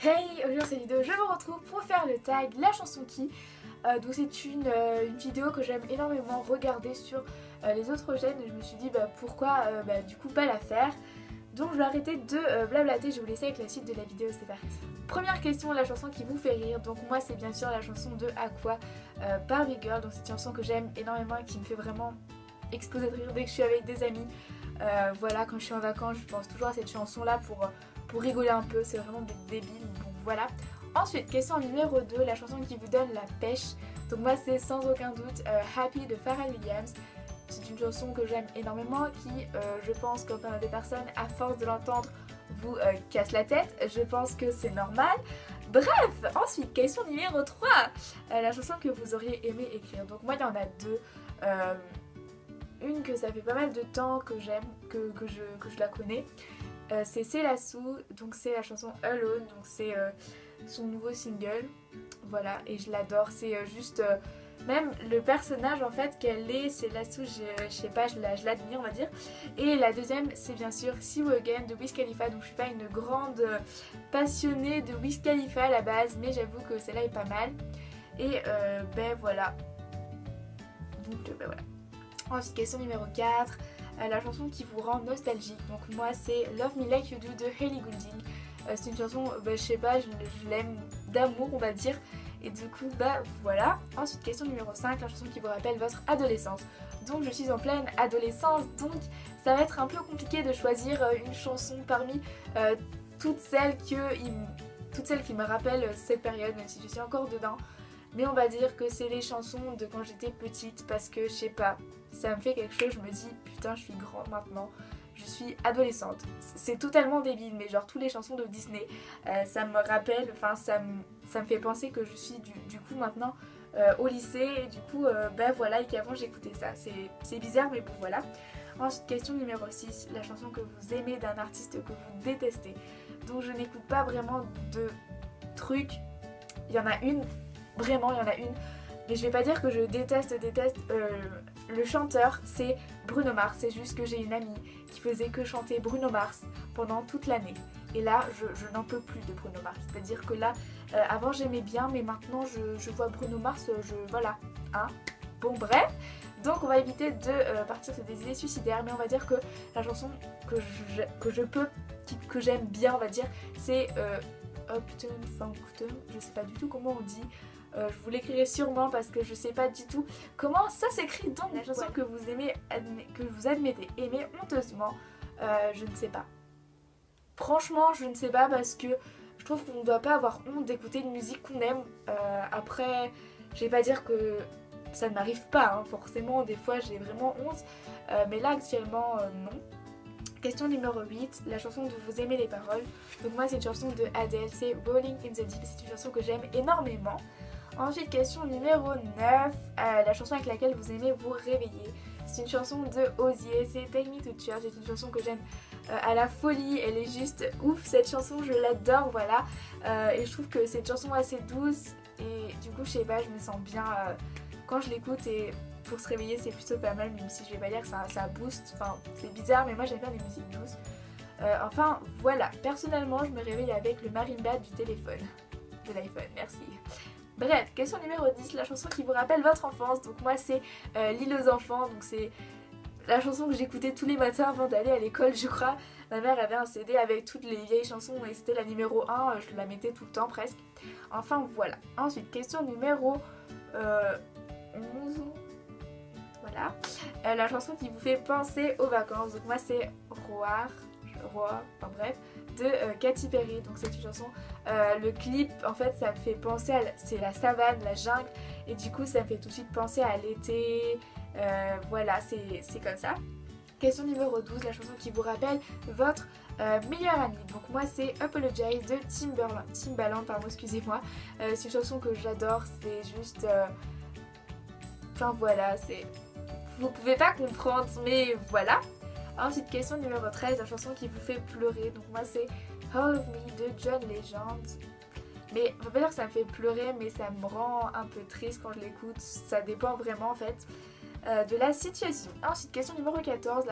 Hey, aujourd'hui dans cette vidéo je me retrouve pour faire le tag La chanson qui. Donc c'est une vidéo que j'aime énormément regarder sur les autres chaînes et je me suis dit pourquoi du coup pas la faire. Donc je vais arrêter de blablater, je vais vous laisser avec la suite de la vidéo, c'est parti. Première question, la chanson qui vous fait rire. Donc moi c'est bien sûr la chanson de Aqua par Big Girl. Donc c'est une chanson que j'aime énormément et qui me fait vraiment exploser de rire dès que je suis avec des amis. Voilà, quand je suis en vacances je pense toujours à cette chanson là pour rigoler un peu, c'est vraiment débile, donc voilà. Ensuite, question numéro 2, la chanson qui vous donne la pêche. Donc moi c'est sans aucun doute Happy de Pharrell Williams. C'est une chanson que j'aime énormément qui, je pense, comme pas mal de personnes, à force de l'entendre, vous casse la tête. Je pense que c'est normal. Bref, ensuite, question numéro 3, la chanson que vous auriez aimé écrire. Donc moi il y en a deux. Une que ça fait pas mal de temps que j'aime, que je la connais. C'est Selassou, donc c'est la chanson Alone, donc c'est son nouveau single, voilà, et je l'adore, c'est juste, même le personnage en fait qu'elle est, Selassou, je sais pas, je l'admire on va dire. Et la deuxième c'est bien sûr See You Again de Wiz Khalifa, donc je suis pas une grande passionnée de Wiz Khalifa à la base, mais j'avoue que celle-là est pas mal, et voilà, donc voilà. Ensuite question numéro 4, la chanson qui vous rend nostalgique. Donc moi c'est Love Me Like You Do de Ellie Goulding. C'est une chanson, je sais pas, je l'aime d'amour on va dire. Et du coup voilà. Ensuite question numéro 5, la chanson qui vous rappelle votre adolescence. Donc je suis en pleine adolescence, donc ça va être un peu compliqué de choisir une chanson parmi toutes celles qui me rappellent cette période, même si je suis encore dedans. Mais on va dire que c'est les chansons de quand j'étais petite parce que je sais pas, ça me fait quelque chose, je me dis putain je suis grande maintenant, je suis adolescente. C'est totalement débile mais genre toutes les chansons de Disney, ça me rappelle, enfin ça me fait penser que je suis du coup maintenant au lycée et du coup voilà et qu'avant j'écoutais ça. C'est bizarre mais bon voilà. Ensuite question numéro 6, la chanson que vous aimez d'un artiste que vous détestez. Donc je n'écoute pas vraiment de trucs, il y en a une. Vraiment, il y en a une, mais je vais pas dire que je déteste le chanteur, c'est Bruno Mars. C'est juste que j'ai une amie qui faisait que chanter Bruno Mars pendant toute l'année. Et là, je n'en peux plus de Bruno Mars. C'est-à-dire que là, avant j'aimais bien, mais maintenant je vois Bruno Mars, voilà. Hein. Bon, bref. Donc on va éviter de partir sur des idées suicidaires, mais on va dire que la chanson que j'aime bien, on va dire, c'est Uptown Funktown. Je sais pas du tout comment on dit. Je vous l'écrirai sûrement parce que je sais pas du tout comment ça s'écrit. Donc la chanson que vous aimez, que vous admettez aimer honteusement, je ne sais pas. Franchement je ne sais pas parce que je trouve qu'on ne doit pas avoir honte d'écouter une musique qu'on aime. Après je vais pas dire que ça ne m'arrive pas, hein. Forcément des fois j'ai vraiment honte, mais là actuellement non. Question numéro 8, la chanson dont vous aimez les paroles. Donc moi c'est une chanson de Adele, c'est Rolling in the Deep, c'est une chanson que j'aime énormément. Ensuite question numéro 9, la chanson avec laquelle vous aimez vous réveiller. C'est une chanson de Hozier, c'est Take Me to Church, c'est une chanson que j'aime à la folie, elle est juste ouf cette chanson, je l'adore voilà. Et je trouve que c'est une chanson assez douce et du coup je sais pas, je me sens bien quand je l'écoute et pour se réveiller c'est plutôt pas mal, même si je vais pas dire que ça booste, enfin c'est bizarre mais moi j'aime bien les musiques douces. Enfin voilà, personnellement je me réveille avec le marimba du téléphone, de l'iPhone, merci. Bref, question numéro 10, la chanson qui vous rappelle votre enfance. Donc moi c'est L'île aux enfants, donc c'est la chanson que j'écoutais tous les matins avant d'aller à l'école je crois. Ma mère avait un CD avec toutes les vieilles chansons et c'était la numéro 1, je la mettais tout le temps presque. Enfin voilà. Ensuite question numéro 11. Voilà, la chanson qui vous fait penser aux vacances. Donc moi c'est Roi, enfin bref, de Katy Perry. Donc c'est une chanson, le clip en fait ça me fait penser à, c'est la savane, la jungle, et du coup ça me fait tout de suite penser à l'été, voilà c'est comme ça. Question numéro 12, la chanson qui vous rappelle votre meilleur ami. Donc moi c'est Apologize de Timbaland, pardon excusez-moi. C'est une chanson que j'adore, c'est juste... Enfin voilà, c'est... Vous pouvez pas comprendre, mais voilà. Ensuite, question numéro 13, la chanson qui vous fait pleurer. Donc moi c'est All of Me de John Legend. Mais on va pas dire que ça me fait pleurer, mais ça me rend un peu triste quand je l'écoute. Ça dépend vraiment en fait de la situation. Ensuite, question numéro 14,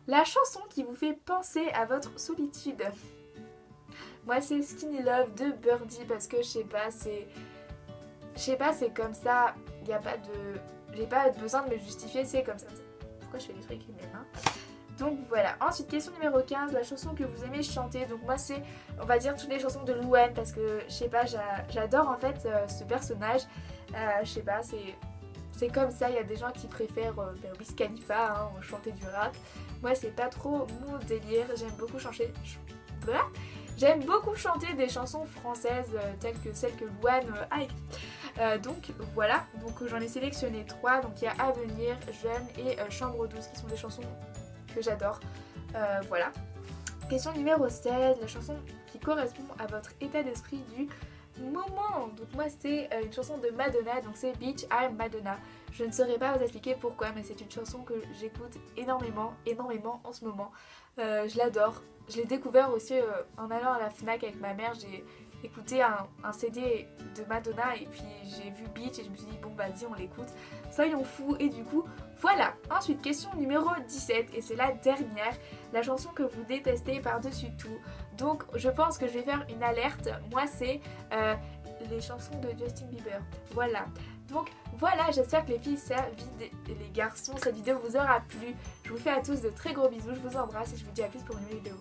la chanson qui vous fait penser à votre solitude. Moi c'est Skinny Love de Birdie parce que je sais pas, c'est comme ça, il n'y a pas de... J'ai pas besoin de me justifier, c'est comme ça. Pourquoi je fais des trucs avec mes mains? Donc voilà. Ensuite, question numéro 15, la chanson que vous aimez chanter. Donc moi c'est, on va dire, toutes les chansons de Louane parce que, je sais pas, j'adore en fait ce personnage. Je sais pas, c'est comme ça. Il y a des gens qui préfèrent Wiz Khalifa, hein, chanter du rap. Moi c'est pas trop mon délire. J'aime beaucoup chanter des chansons françaises telles que celles que Louane a écrites. Donc voilà, donc j'en ai sélectionné 3. Donc il y a Avenir, Jeune et Chambre 12 qui sont des chansons que j'adore. Voilà. Question numéro 16, la chanson qui correspond à votre état d'esprit du moment. Donc moi c'est une chanson de Madonna, donc c'est Beach I'm Madonna. Je ne saurais pas vous expliquer pourquoi, mais c'est une chanson que j'écoute énormément en ce moment. Je l'adore. Je l'ai découvert aussi en allant à la FNAC avec ma mère. J'ai écouté un CD de Madonna et puis j'ai vu Beach et je me suis dit bon vas-y on l'écoute, soyons fous, et du coup voilà. Ensuite question numéro 17 et c'est la dernière, la chanson que vous détestez par-dessus tout. Donc je pense que je vais faire une alerte, moi c'est les chansons de Justin Bieber, voilà. Donc voilà, j'espère que les filles, les garçons, cette vidéo vous aura plu. Je vous fais à tous de très gros bisous, je vous embrasse et je vous dis à plus pour une nouvelle vidéo.